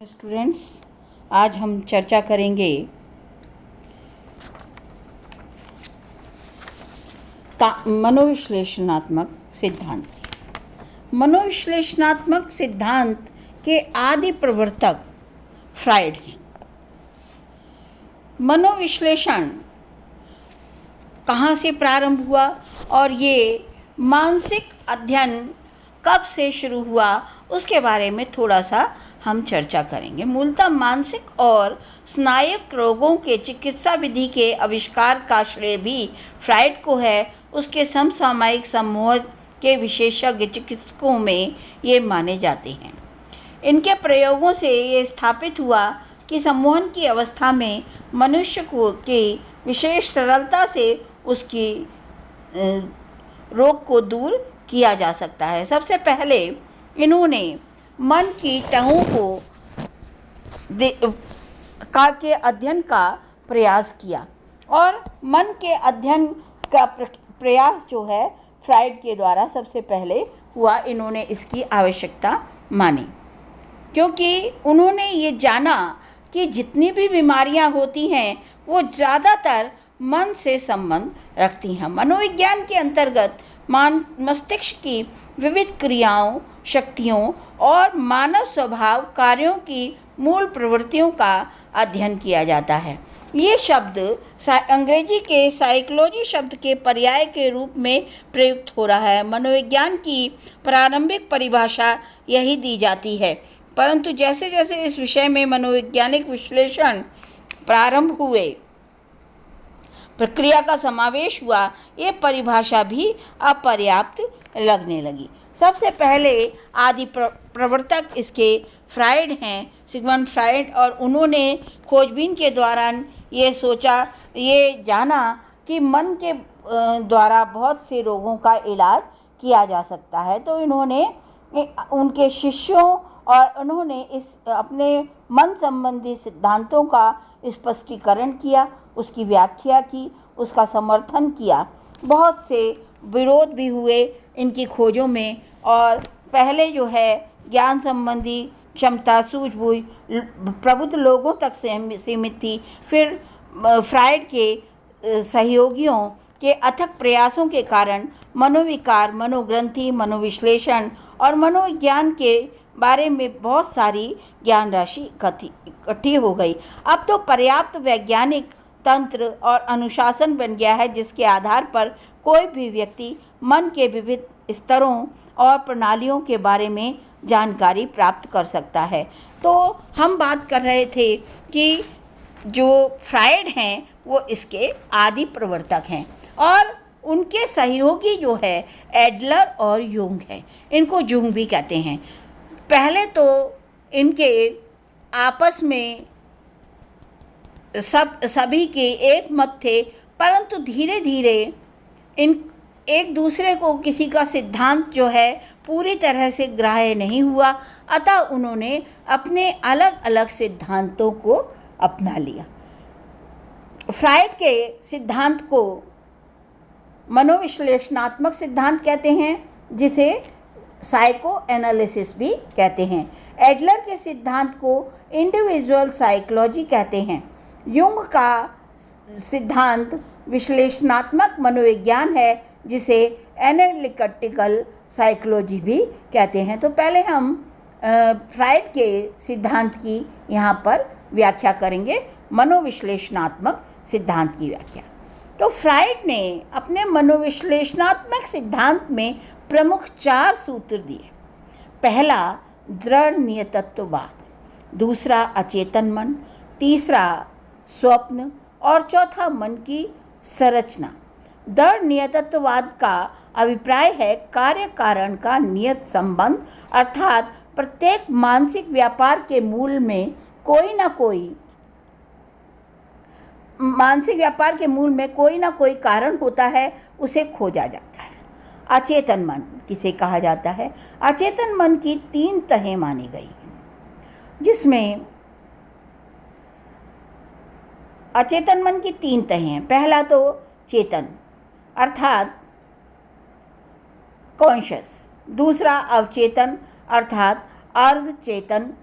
Students, आज हम चर्चा करेंगे मनोविश्लेषणात्मक सिद्धांत। मनोविश्लेषणात्मक सिद्धांत के आदि प्रवर्तक फ्राइड हैं। मनोविश्लेषण कहाँ से प्रारंभ हुआ और ये मानसिक अध्ययन कब से शुरू हुआ, उसके बारे में थोड़ा सा हम चर्चा करेंगे। मूलतः मानसिक और स्नायविक रोगों के चिकित्सा विधि के आविष्कार का श्रेय भी फ्राइड को है। उसके समसामयिक समूह के विशेषज्ञ चिकित्सकों में ये माने जाते हैं। इनके प्रयोगों से ये स्थापित हुआ कि सम्मोहन की अवस्था में मनुष्य को की विशेष सरलता से उसकी रोग को दूर किया जा सकता है। सबसे पहले इन्होंने मन की तहों को के अध्ययन का प्रयास किया और मन के अध्ययन का प्रयास जो है फ्राइड के द्वारा सबसे पहले हुआ। इन्होंने इसकी आवश्यकता मानी क्योंकि उन्होंने ये जाना कि जितनी भी बीमारियां होती हैं वो ज़्यादातर मन से संबंध रखती हैं। मनोविज्ञान के अंतर्गत मस्तिष्क की विविध क्रियाओं, शक्तियों और मानव स्वभाव कार्यों की मूल प्रवृत्तियों का अध्ययन किया जाता है। ये शब्द अंग्रेजी के साइकोलॉजी शब्द के पर्याय के रूप में प्रयुक्त हो रहा है। मनोविज्ञान की प्रारंभिक परिभाषा यही दी जाती है, परंतु जैसे जैसे इस विषय में मनोवैज्ञानिक विश्लेषण प्रारंभ हुए, प्रक्रिया का समावेश हुआ, ये परिभाषा भी अपर्याप्त लगने लगी। सबसे पहले आदि प्रवर्तक इसके फ्राइड हैं, सिगमंड फ्राइड, और उन्होंने खोजबीन के दौरान ये जाना कि मन के द्वारा बहुत से रोगों का इलाज किया जा सकता है। तो इन्होंने उनके शिष्यों और उन्होंने इस अपने मन संबंधी सिद्धांतों का स्पष्टीकरण किया, उसकी व्याख्या की, उसका समर्थन किया। बहुत से विरोध भी हुए इनकी खोजों में और पहले जो है ज्ञान संबंधी क्षमता सूझबूझ प्रबुद्ध लोगों तक सीमित थी। फिर फ्राइड के सहयोगियों के अथक प्रयासों के कारण मनोविकार, मनोग्रंथि, मनोविश्लेषण और मनोविज्ञान के बारे में बहुत सारी ज्ञान राशि इकट्ठी हो गई। अब तो पर्याप्त वैज्ञानिक तंत्र और अनुशासन बन गया है जिसके आधार पर कोई भी व्यक्ति मन के विविध स्तरों और प्रणालियों के बारे में जानकारी प्राप्त कर सकता है। तो हम बात कर रहे थे कि जो फ्राइड हैं वो इसके आदि प्रवर्तक हैं और उनके सहयोगी जो है एडलर और यूंग है। इनको यूंग भी कहते हैं। पहले तो इनके आपस में सभी के एक मत थे, परंतु धीरे धीरे इन एक दूसरे को किसी का सिद्धांत जो है पूरी तरह से ग्राह्य नहीं हुआ, अतः उन्होंने अपने अलग अलग सिद्धांतों को अपना लिया। फ्राइड के सिद्धांत को मनोविश्लेषणात्मक सिद्धांत कहते हैं, जिसे साइको एनालिसिस भी कहते हैं। एडलर के सिद्धांत को इंडिविजुअल साइकोलॉजी कहते हैं। यूंग का सिद्धांत विश्लेषणात्मक मनोविज्ञान है, जिसे एनालिटिकल साइकोलॉजी भी कहते हैं। तो पहले हम फ्राइड के सिद्धांत की यहाँ पर व्याख्या करेंगे, मनोविश्लेषणात्मक सिद्धांत की व्याख्या। तो फ्राइड ने अपने मनोविश्लेषणात्मक सिद्धांत में प्रमुख 4 सूत्र दिए। पहला दृढ़ नियतत्ववाद, दूसरा अचेतन मन, तीसरा स्वप्न और चौथा मन की संरचना। दृढ़ नियतत्ववाद का अभिप्राय है कार्य कारण का नियत संबंध, अर्थात प्रत्येक मानसिक व्यापार के मूल में कोई ना कोई कारण होता है, उसे खोजा जाता है। अचेतन मन किसे कहा जाता है? अचेतन मन की 3 तहें मानी गई, जिसमें अचेतन मन की 3 तहें हैं। पहला तो चेतन अर्थात कॉन्शियस, दूसरा अवचेतन अर्थात अर्ध चेतन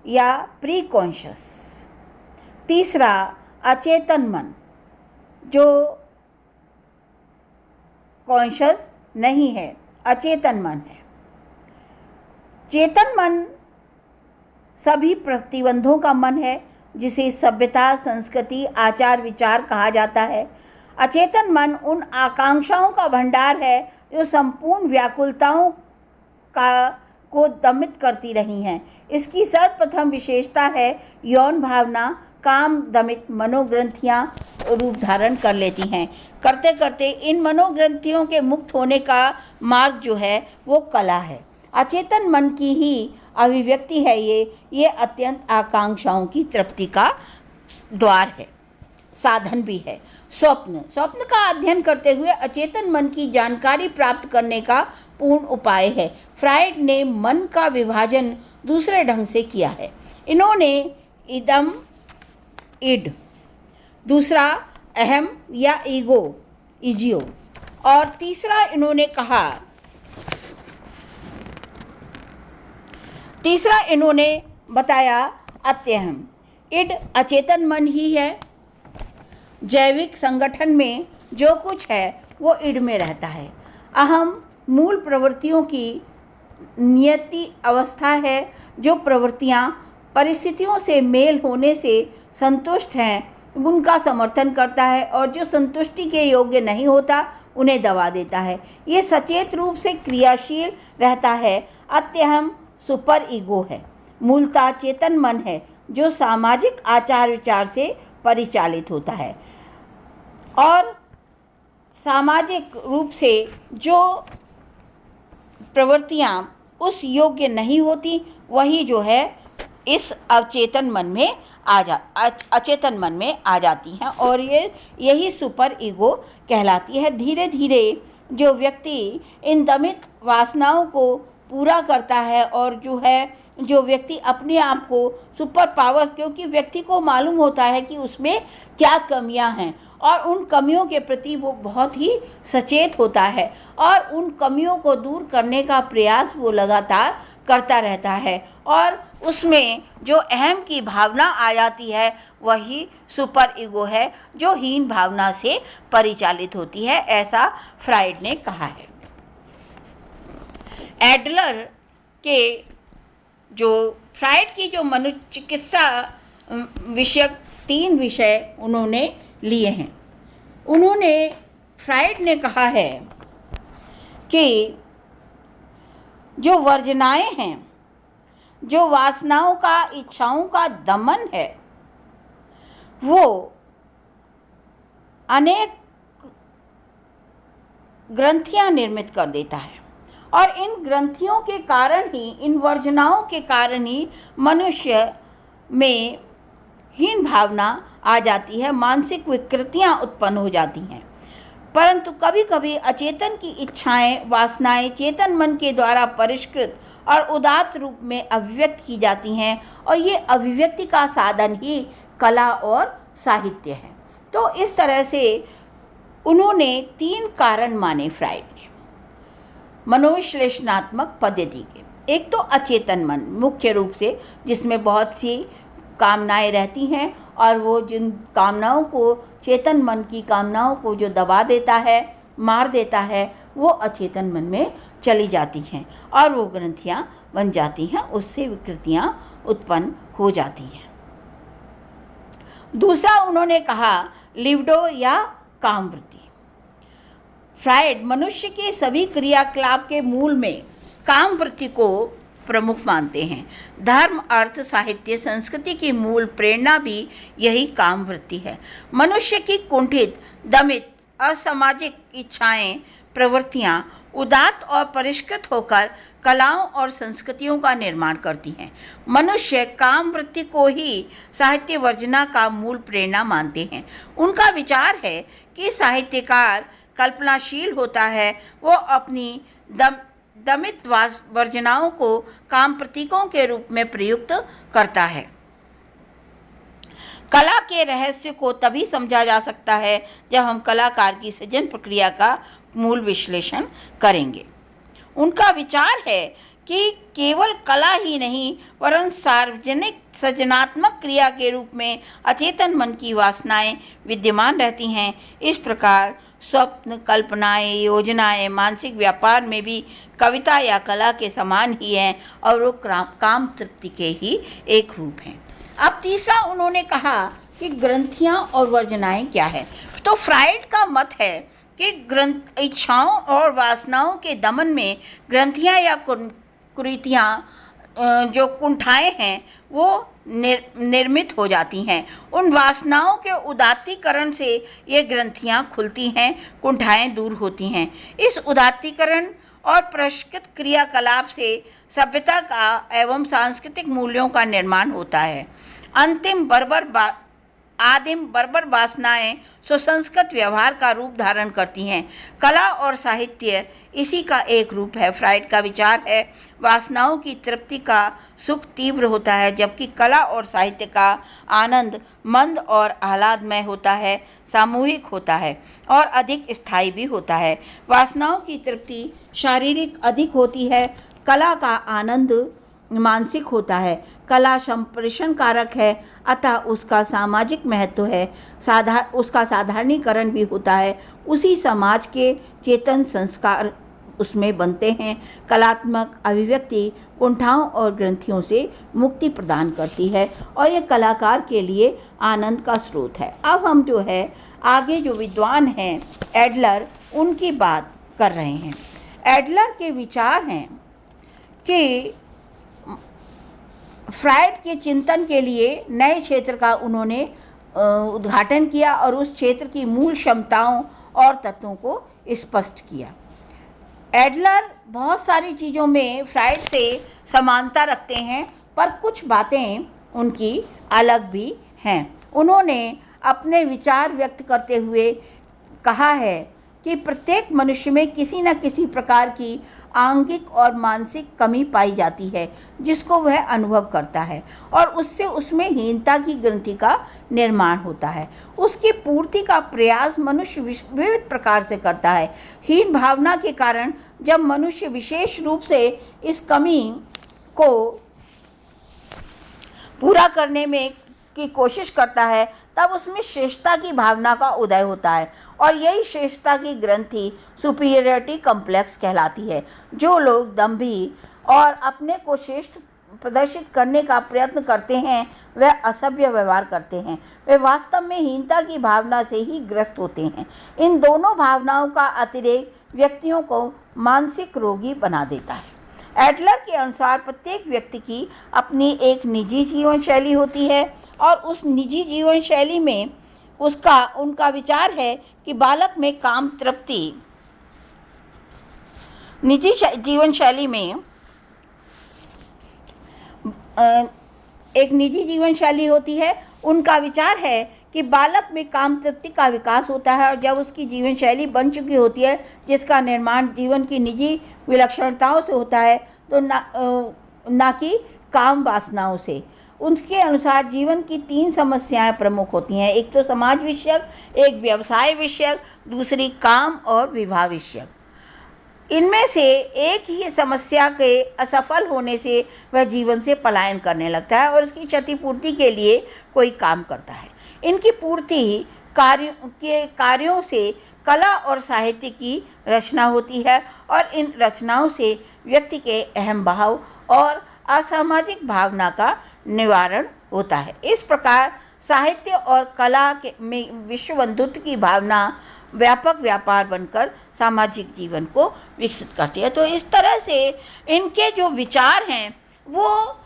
या प्री कॉन्शियस। तीसरा अचेतन मन, जो कॉन्शियस नहीं है, अचेतन मन है। चेतन मन सभी प्रतिबंधों का मन है, जिसे सभ्यता, संस्कृति, आचार विचार कहा जाता है। अचेतन मन उन आकांक्षाओं का भंडार है जो संपूर्ण व्याकुलताओं को दमित करती रही हैं। इसकी सर्वप्रथम विशेषता है यौन भावना, काम दमित मनोग्रंथियां रूप धारण कर लेती हैं। करते करते इन मनोग्रंथियों के मुक्त होने का मार्ग जो है वो कला है। अचेतन मन की ही अभिव्यक्ति है ये अत्यंत आकांक्षाओं की तृप्ति का द्वार है, साधन भी है। स्वप्न का अध्ययन करते हुए अचेतन मन की जानकारी प्राप्त करने का पूर्ण उपाय है। फ्राइड ने मन का विभाजन दूसरे ढंग से किया है। इन्होंने इदम, इड, दूसरा अहम या ईगो, इजियो, और तीसरा इन्होंने बताया अत्यहम। इड अचेतन मन ही है। जैविक संगठन में जो कुछ है वो इड में रहता है। अहम मूल प्रवृत्तियों की नियति अवस्था है। जो प्रवृत्तियाँ परिस्थितियों से मेल होने से संतुष्ट हैं उनका समर्थन करता है, और जो संतुष्टि के योग्य नहीं होता उन्हें दबा देता है। ये सचेत रूप से क्रियाशील रहता है। अत्यहम सुपर ईगो है, मूलतः चेतन मन है जो सामाजिक आचार विचार से परिचालित होता है, और सामाजिक रूप से जो प्रवृत्तियाँ उस योग्य नहीं होती वही जो है इस अचेतन मन में अचेतन मन में आ जाती हैं, और यही सुपर ईगो कहलाती है। धीरे धीरे जो व्यक्ति इन दमित वासनाओं को पूरा करता है, और जो व्यक्ति अपने आप को सुपर पावर, क्योंकि व्यक्ति को मालूम होता है कि उसमें क्या कमियां हैं, और उन कमियों के प्रति वो बहुत ही सचेत होता है, और उन कमियों को दूर करने का प्रयास वो लगातार करता रहता है, और उसमें जो अहम की भावना आ जाती है वही सुपर ईगो है, जो हीन भावना से परिचालित होती है, ऐसा फ्राइड ने कहा है। एडलर के फ्राइड की जो मनोचिकित्सा विषयक 3 विषय उन्होंने लिए हैं। फ्राइड ने कहा है कि जो वर्जनाएं हैं, जो वासनाओं का, इच्छाओं का दमन है, वो अनेक ग्रंथियां निर्मित कर देता है, और इन ग्रंथियों के कारण ही, इन वर्जनाओं के कारण ही मनुष्य में हीन भावना आ जाती है, मानसिक विकृतियां उत्पन्न हो जाती हैं। परंतु कभी कभी अचेतन की इच्छाएं, वासनाएं चेतन मन के द्वारा परिष्कृत और उदात्त रूप में अभिव्यक्त की जाती हैं, और ये अभिव्यक्ति का साधन ही कला और साहित्य है। तो इस तरह से उन्होंने 3 कारण माने फ्राइड ने मनोविश्लेषणात्मक पद्धति के। एक तो अचेतन मन मुख्य रूप से, जिसमें बहुत सी कामनाएं रहती हैं, और वो जिन कामनाओं को, चेतन मन की कामनाओं को जो दबा देता है, मार देता है, वो अचेतन मन में चली जाती हैं, और वो ग्रंथियाँ बन जाती हैं, उससे विकृतियाँ उत्पन्न हो जाती हैं। दूसरा उन्होंने कहा लिबिडो या कामवृत्ति। फ्राइड मनुष्य के सभी क्रियाकलाप के मूल में कामवृत्ति को प्रमुख मानते हैं। धर्म, अर्थ, साहित्य, संस्कृति की मूल प्रेरणा भी यही कामवृत्ति है। मनुष्य की कुंठित, दमित, असामाजिक इच्छाएं, प्रवृत्तियां उदात्त और परिष्कृत होकर कलाओं और संस्कृतियों का निर्माण करती हैं। मनुष्य कामवृत्ति को ही साहित्य वर्जना का मूल प्रेरणा मानते हैं। उनका विचार है कि साहित्यकार कल्पनाशील होता है, वो अपनी दमित वर्जनाओं को काम प्रतीकों के रूप में प्रयुक्त करता है। कला के रहस्य को तभी समझा जा सकता है जब हम कलाकार की सृजन प्रक्रिया का मूल विश्लेषण करेंगे। उनका विचार है कि केवल कला ही नहीं वरन सार्वजनिक सृजनात्मक क्रिया के रूप में अचेतन मन की वासनाएं विद्यमान रहती हैं। इस प्रकार स्वप्न, कल्पनाएं, योजनाएं मानसिक व्यापार में भी कविता या कला के समान ही हैं और वो काम तृप्ति के ही एक रूप हैं। अब तीसरा उन्होंने कहा कि ग्रंथियां और वर्जनाएं क्या है। तो फ्राइड का मत है कि इच्छाओं और वासनाओं के दमन में ग्रंथियां या कुरीतियां जो कुंठाएं हैं वो निर्मित हो जाती हैं। उन वासनाओं के उदात्तीकरण से ये ग्रंथियां खुलती हैं, कुंठाएं दूर होती हैं। इस उदात्तीकरण और परिष्कृत क्रियाकलाप से सभ्यता का एवं सांस्कृतिक मूल्यों का निर्माण होता है। आदिम बर्बर वासनाएं सुसंस्कृत व्यवहार का रूप धारण करती हैं। कला और साहित्य इसी का एक रूप है। फ्राइड का विचार है वासनाओं की तृप्ति का सुख तीव्र होता है, जबकि कला और साहित्य का आनंद मंद और आह्लादमय होता है, सामूहिक होता है और अधिक स्थायी भी होता है। वासनाओं की तृप्ति शारीरिक अधिक होती है, कला का आनंद मानसिक होता है। कला संप्रेषण कारक है, अतः उसका सामाजिक महत्व है। उसका साधारणीकरण भी होता है। उसी समाज के चेतन संस्कार उसमें बनते हैं। कलात्मक अभिव्यक्ति कुंठाओं और ग्रंथियों से मुक्ति प्रदान करती है और ये कलाकार के लिए आनंद का स्रोत है। अब हम जो है आगे जो विद्वान हैं एडलर, उनकी बात कर रहे हैं। एडलर के विचार हैं कि फ्राइड के चिंतन के लिए नए क्षेत्र का उन्होंने उद्घाटन किया और उस क्षेत्र की मूल क्षमताओं और तत्वों को स्पष्ट किया। एडलर बहुत सारी चीज़ों में फ्राइड से समानता रखते हैं, पर कुछ बातें उनकी अलग भी हैं। उन्होंने अपने विचार व्यक्त करते हुए कहा है कि प्रत्येक मनुष्य में किसी न किसी प्रकार की आंगिक और मानसिक कमी पाई जाती है जिसको वह अनुभव करता है और उससे उसमें हीनता की ग्रंथि का निर्माण होता है। उसकी पूर्ति का प्रयास मनुष्य विविध प्रकार से करता है। हीन भावना के कारण जब मनुष्य विशेष रूप से इस कमी को पूरा करने में की कोशिश करता है, तब उसमें श्रेष्ठता की भावना का उदय होता है और यही श्रेष्ठता की ग्रंथि सुपीरियरिटी कॉम्प्लेक्स कहलाती है। जो लोग दंभी और अपने को श्रेष्ठ प्रदर्शित करने का प्रयत्न करते हैं वह असभ्य व्यवहार करते हैं। वे वास्तव में हीनता की भावना से ही ग्रस्त होते हैं। इन दोनों भावनाओं का अतिरेक व्यक्तियों को मानसिक रोगी बना देता है। एडलर के अनुसार प्रत्येक व्यक्ति की अपनी एक निजी जीवन शैली होती है और उस निजी जीवन शैली में उनका विचार है कि बालक में काम तृप्ति निजी जीवन शैली में एक निजी जीवन शैली होती है। उनका विचार है कि बालक में काम तृप्ति का विकास होता है और जब उसकी जीवन शैली बन चुकी होती है जिसका निर्माण जीवन की निजी विलक्षणताओं से होता है तो ना कि काम वासनाओं से। उनके अनुसार जीवन की 3 समस्याएं प्रमुख होती हैं। एक तो समाज विषयक, एक व्यवसाय विषयक, दूसरी काम और विवाह विषयक। इनमें से एक ही समस्या के असफल होने से वह जीवन से पलायन करने लगता है और उसकी क्षतिपूर्ति के लिए कोई काम करता है। इनकी पूर्ति कार्यों से कला और साहित्य की रचना होती है और इन रचनाओं से व्यक्ति के अहम भाव और असामाजिक भावना का निवारण होता है। इस प्रकार साहित्य और कला में विश्व बंधुत्व की भावना व्यापक व्यापार बनकर सामाजिक जीवन को विकसित करती है। तो इस तरह से इनके जो विचार हैं वो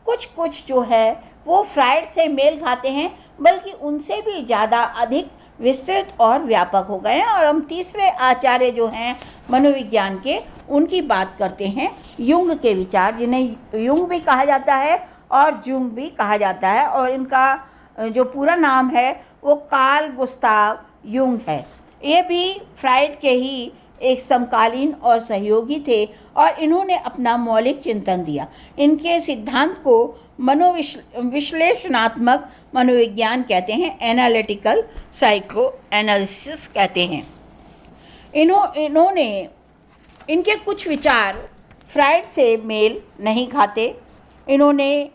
कुछ जो है वो फ्राइड से मेल खाते हैं, बल्कि उनसे भी ज़्यादा अधिक विस्तृत और व्यापक हो गए हैं। और हम तीसरे आचार्य जो हैं मनोविज्ञान के, उनकी बात करते हैं। युंग के विचार, जिन्हें युंग भी कहा जाता है और जुंग भी कहा जाता है, और इनका जो पूरा नाम है वो कार्ल गुस्ताव युंग है। ये भी फ्राइड के ही एक समकालीन और सहयोगी थे और इन्होंने अपना मौलिक चिंतन दिया। इनके सिद्धांत को विश्लेषणात्मक मनोविज्ञान कहते हैं, एनालिटिकल साइको एनालिसिस कहते हैं। इन्होंने इनके कुछ विचार फ्राइड से मेल नहीं खाते। इन्होंने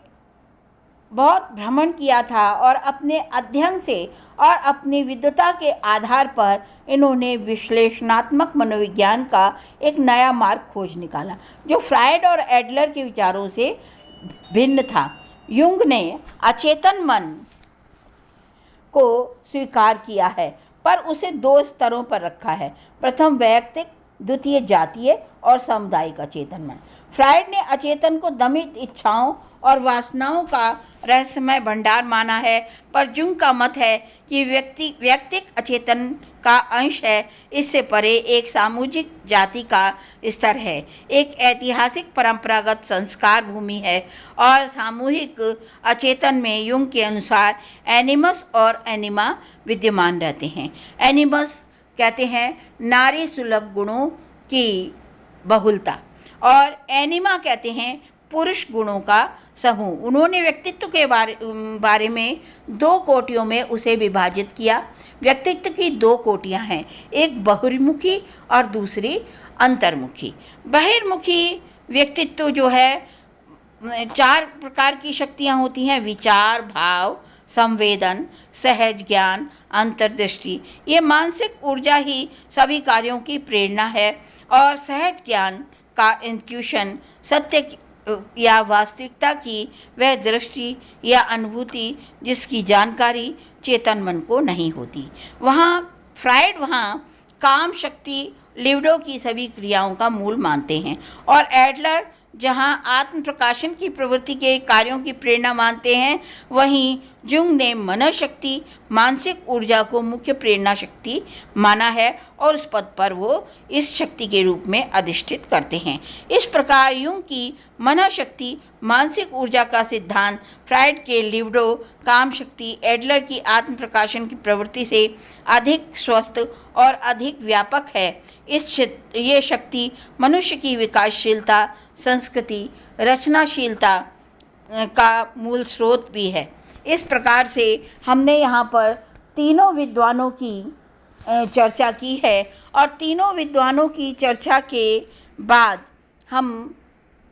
बहुत भ्रमण किया था और अपने अध्ययन से और अपनी विद्वता के आधार पर इन्होंने विश्लेषणात्मक मनोविज्ञान का एक नया मार्ग खोज निकाला जो फ्राइड और एडलर के विचारों से भिन्न था। युंग ने अचेतन मन को स्वीकार किया है, पर उसे 2 स्तरों पर रखा है। प्रथम वैयक्तिक, द्वितीय जातीय और सामुदायिक अचेतन मन। फ्राइड ने अचेतन को दमित इच्छाओं और वासनाओं का रहस्यमय भंडार माना है, पर जुंग का मत है कि वैयक्तिक अचेतन का अंश है, इससे परे एक सामूहिक जाति का स्तर है, एक ऐतिहासिक परंपरागत संस्कार भूमि है और सामूहिक अचेतन में युंग के अनुसार एनिमस और एनिमा विद्यमान रहते हैं। एनिमस कहते हैं नारी सुलभ गुणों की बहुलता और एनिमा कहते हैं पुरुष गुणों का समूह। उन्होंने व्यक्तित्व के बारे में 2 कोटियों में उसे विभाजित किया। व्यक्तित्व की 2 कोटियां हैं, एक बहिर्मुखी और दूसरी अंतर्मुखी। बहिर्मुखी व्यक्तित्व जो है 4 प्रकार की शक्तियां होती हैं: विचार, भाव, संवेदन, सहज ज्ञान, अंतर्दृष्टि। ये मानसिक ऊर्जा ही सभी कार्यों की प्रेरणा है और सहज ज्ञान का इंट्यूशन, सत्य या वास्तविकता की वह दृष्टि या अनुभूति जिसकी जानकारी चेतन मन को नहीं होती। फ्राइड वहाँ काम शक्ति, लिबिडो की सभी क्रियाओं का मूल मानते हैं और एडलर जहाँ आत्म प्रकाशन की प्रवृत्ति के कार्यों की प्रेरणा मानते हैं, वहीं जुंग ने मनोशक्ति, मानसिक ऊर्जा को मुख्य प्रेरणा शक्ति माना है और उस पद पर वो इस शक्ति के रूप में अधिष्ठित करते हैं। इस प्रकार युंग की मनोशक्ति, मानसिक ऊर्जा का सिद्धांत फ्राइड के लिबिडो, काम शक्ति, एडलर की आत्म प्रकाशन की प्रवृत्ति से अधिक स्वस्थ और अधिक व्यापक है। ये शक्ति मनुष्य की विकासशीलता, संस्कृति, रचनाशीलता का मूल स्रोत भी है। इस प्रकार से हमने यहाँ पर तीनों विद्वानों की चर्चा की है और तीनों विद्वानों की चर्चा के बाद हम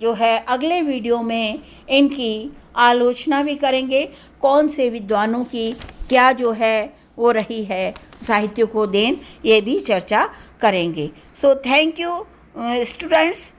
जो है अगले वीडियो में इनकी आलोचना भी करेंगे, कौन से विद्वानों की क्या जो है वो रही है साहित्य को देन, ये भी चर्चा करेंगे। So thank you students.